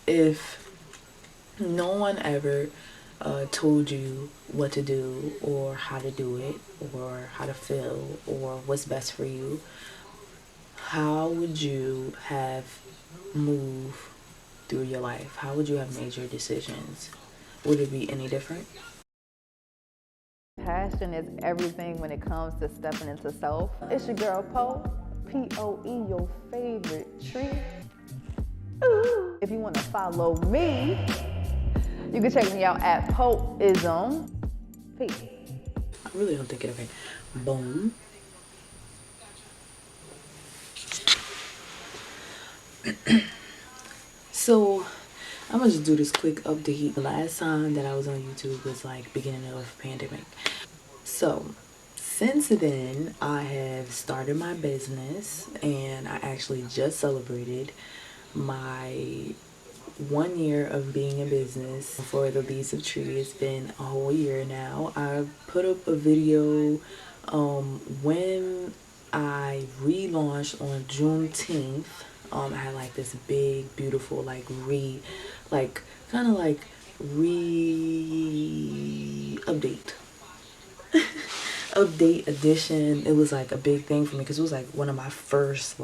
if no one ever told you what to do or how to do it or how to feel or what's best for you, how would you have moved through your life? How would you have made your decisions? Would it be any different? Passion is everything when it comes to stepping into self. It's your girl Poe, P-O-E, your favorite tree. Ooh. If you want to follow me, you can check me out at Poeism. Peace. I really don't think it. Okay. Boom. So I'm gonna just do this quick update. The last time that I was on YouTube was like beginning of pandemic. So since then I have started my business and I actually just celebrated my 1 year of being in business for the Leaves of Tree. It's been a whole year now. I put up a video when I relaunched on Juneteenth. I had like this big beautiful like kind of like update update edition. It was like a big thing for me because it was like one of my first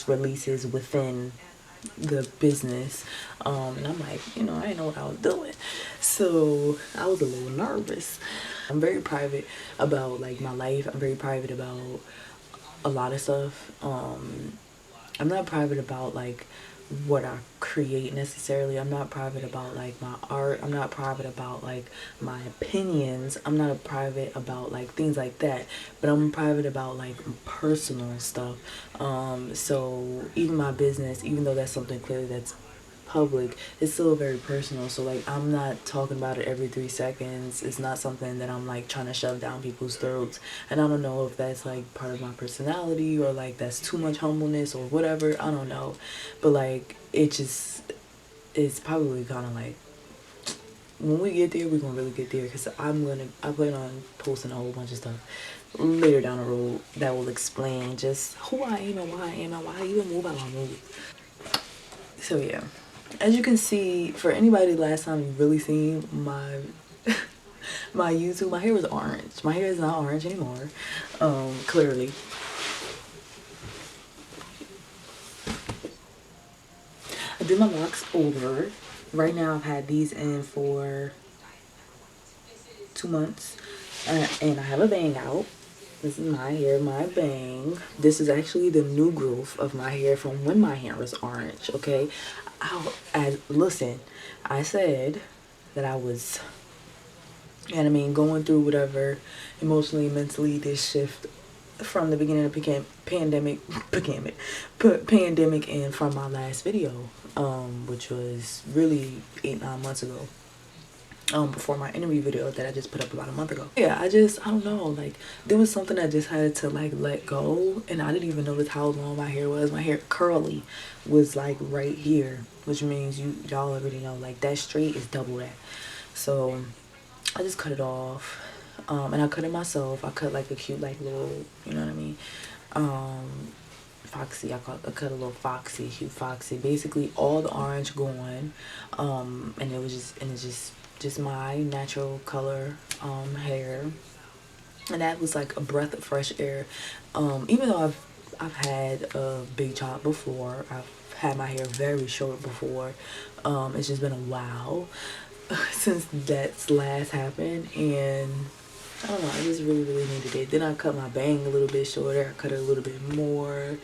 releases within the business. And I'm like, I didn't know what I was doing, so I was a little nervous. I'm very private about like my life. I'm very private about a lot of stuff. I'm not private about like what I create necessarily. I'm not private about like my art. I'm not private about like my opinions. I'm not private about like things like that, but I'm private about like personal stuff. So even my business, even though that's something clearly that's public, it's still very personal. So like I'm not talking about it every 3 seconds. It's not something that I'm like trying to shove down people's throats. And I don't know if that's like part of my personality or like that's too much humbleness or whatever. I don't know. But like it's probably kind of like when we get there, we're gonna really get there, because I plan on posting a whole bunch of stuff later down the road that will explain just who I am and why I am and why I even move how I move. So yeah, as you can see, for anybody last time you really seen my my YouTube, my hair was orange. My hair is not orange anymore. Clearly. I did my locks over. Right now I've had these in for 2 months. And I have a bang out. This is my hair, my bang. This is actually the new growth of my hair from when my hair was orange, okay? Listen, I said that I was, and I mean, going through whatever emotionally, mentally, this shift from the beginning of pandemic and from my last video, which was really 8-9 months ago. Before my interview video that I just put up about a month ago. Yeah, I don't know, like there was something I just had to like let go, and I didn't even notice how long my hair was. My hair curly was like right here, which means y'all already know like that straight is double that. So I just cut it off, and I cut it myself. I cut like a cute like little, you know what I mean, foxy. I cut a little foxy, cute foxy. Basically all the orange gone, and it's just my natural color hair, and that was like a breath of fresh air. Even though I've had a big chop before, I've had my hair very short before. It's just been a while since that's last happened, and I don't know, I just really needed it. Then I cut my bang a little bit shorter. I cut it a little bit more.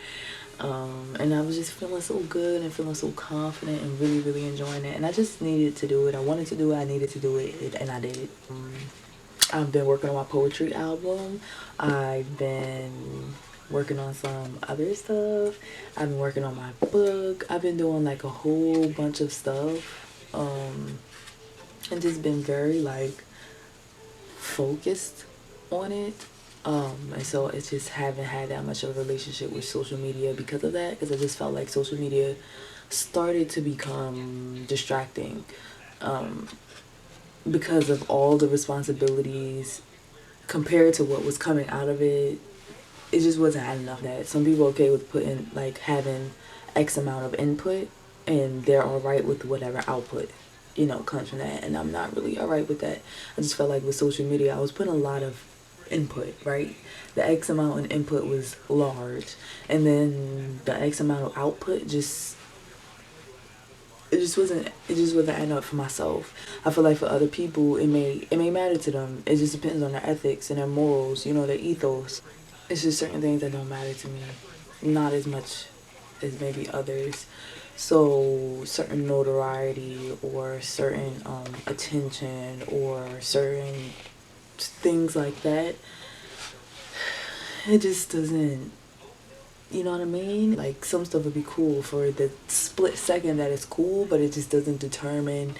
And I was just feeling so good and feeling so confident and really enjoying it. And I just needed to do it. I wanted to do it. I needed to do it, and I did it. I've been working on my poetry album. I've been working on some other stuff. I've been working on my book. I've been doing like a whole bunch of stuff. And just been very like focused on it. And so it's just haven't had that much of a relationship with social media because of that, because I just felt like social media started to become distracting, because of all the responsibilities compared to what was coming out of it. It just wasn't enough. That some people are okay with putting like having X amount of input, and they're all right with whatever output, comes from that. And I'm not really all right with that. I just felt like with social media, I was putting a lot of input, right? The X amount in input was large, and then the X amount of output it just wasn't adding up for myself. I feel like for other people it may matter to them. It just depends on their ethics and their morals, their ethos. It's just certain things that don't matter to me, not as much as maybe others. So certain notoriety or certain attention or certain things like that, it just doesn't. You know what I mean? Like, some stuff would be cool for the split second that it's cool, but it just doesn't determine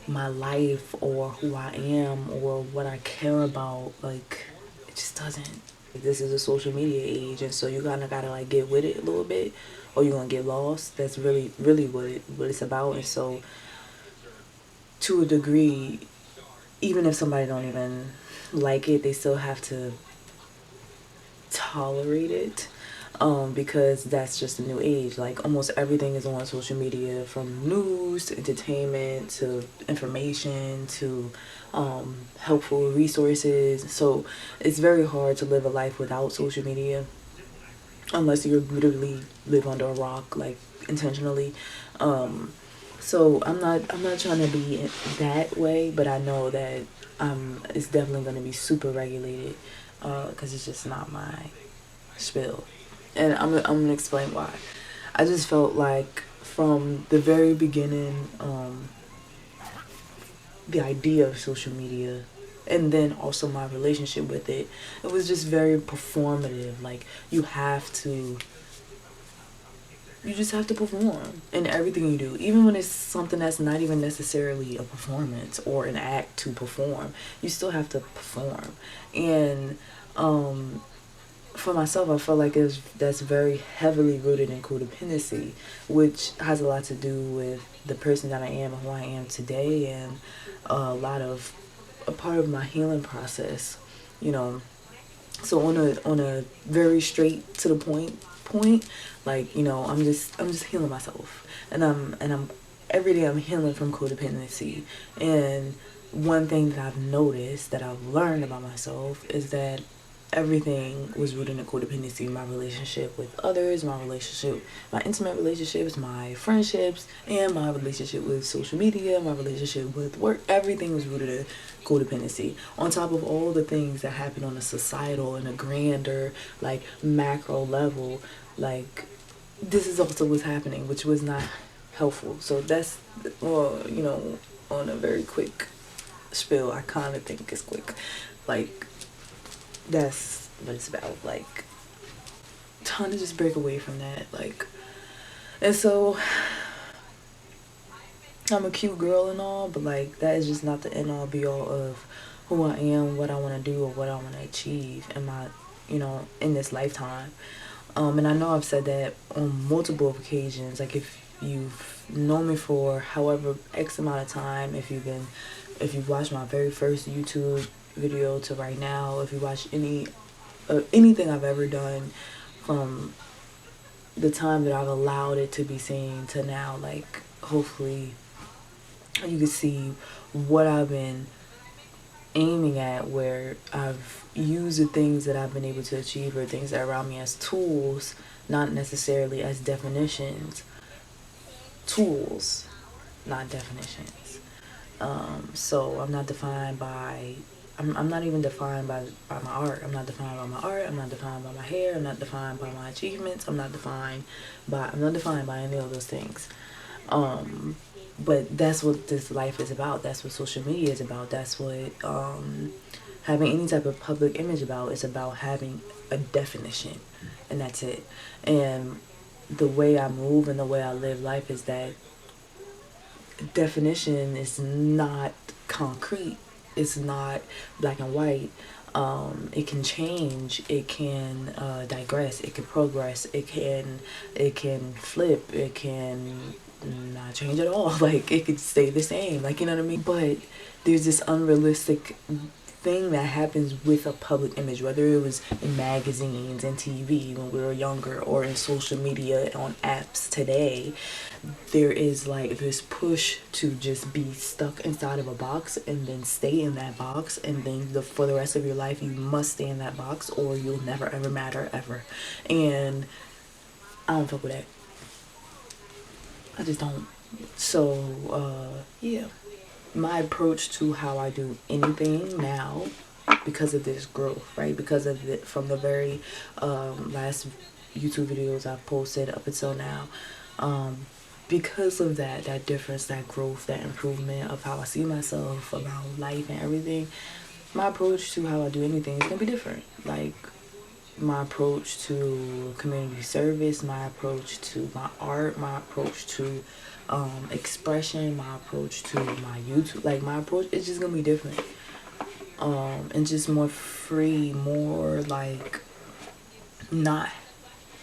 my life or who I am or what I care about. Like, it just doesn't. This is a social media age, and so you kind of gotta like get with it a little bit, or you're gonna get lost. That's really, really what it's about. And so, to a degree, even if somebody don't even like it, they still have to tolerate it, because that's just a new age. Like, almost everything is on social media, from news to entertainment to information to helpful resources. So it's very hard to live a life without social media, unless you literally live under a rock, like, intentionally. So I'm not trying to be that way, but I know that it's definitely going to be super regulated, because it's just not my spill. And I'm gonna explain why. I just felt like from the very beginning, the idea of social media, and then also my relationship with it, it was just very performative. Like, you just have to perform in everything you do, even when it's something that's not even necessarily a performance or an act to perform. You still have to perform. And for myself, I feel like that's very heavily rooted in codependency, which has a lot to do with the person that I am and who I am today, and a part of my healing process, you know. So on a very straight to the point, like, I'm just healing myself, and I'm every day I'm healing from codependency. And one thing that I've noticed, that I've learned about myself, is that everything was rooted in codependency. My relationship with others, my intimate relationships, my friendships, and my relationship with social media, my relationship with work, everything was rooted in codependency. On top of all the things that happen on a societal and a grander, like, macro level, like, this is also what's happening, which was not helpful. So that's, well, on a very quick spill, I kind of think it's quick. Like, that's what it's about. Like, trying to just break away from that. Like, and so I'm a cute girl and all, but like, that is just not the end all be all of who I am, what I want to do, or what I want to achieve in my, in this lifetime. And I know I've said that on multiple occasions. Like, if you've known me for however X amount of time, if you've watched my very first YouTube video to right now, if you watch anything I've ever done from the time that I've allowed it to be seen to now, like, hopefully you can see what I've been aiming at, where I've used the things that I've been able to achieve, or things that are around me, as tools, not necessarily as definitions. Tools, not definitions. So I'm not defined by, I'm not even defined by my art. I'm not defined by my art. I'm not defined by my hair. I'm not defined by my achievements. I'm not defined by any of those things. But that's what this life is about. That's what social media is about. That's what having any type of public image about. It's about having a definition, and that's it. And the way I move and the way I live life is that definition is not concrete. It's not black and white. It can change. It can digress. It can progress. It can flip. It can not change at all. Like, it could stay the same. Like, you know what I mean? But there's this unrealistic thing that happens with a public image, whether it was in magazines and TV when we were younger or in social media on apps today, there is like this push to just be stuck inside of a box and then stay in that box, and then for the rest of your life you must stay in that box or you'll never ever matter ever. And I don't fuck with that. I just don't. So yeah, my approach to how I do anything now, because of this growth, right? Because of it, from the very last YouTube videos I've posted up until now, because of that difference, that growth, that improvement of how I see myself, about life and everything, my approach to how I do anything is gonna be different. Like my approach to community service, my approach to my art, my approach to expression, my approach to my YouTube, like my approach is just gonna be different, and just more free, more like not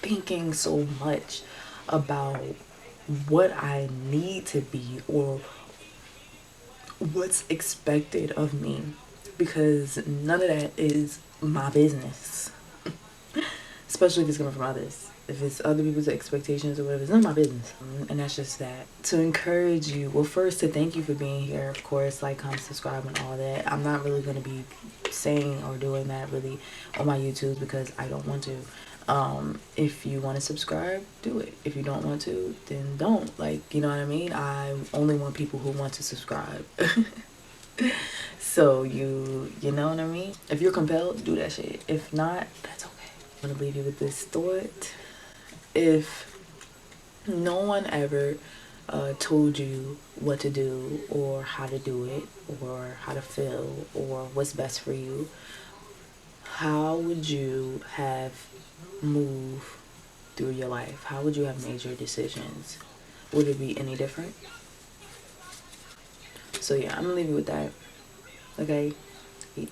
thinking so much about what I need to be or what's expected of me, because none of that is my business. Especially if it's coming from others. If it's other people's expectations or whatever, it's none of my business. And that's just that. To encourage you, well, first to thank you for being here, of course, like, comment, subscribe, and all that. I'm not really going to be saying or doing that really on my YouTube because I don't want to. If you want to subscribe, do it. If you don't want to, then don't. Like, you know what I mean? I only want people who want to subscribe. So you know what I mean? If you're compelled, do that shit. If not, that's okay. I'm gonna leave you with this thought. If no one ever told you what to do or how to do it or how to feel or what's best for you, how would you have moved through your life? How would you have made your decisions? Would it be any different? So yeah, I'm gonna leave you with that. Okay, peace.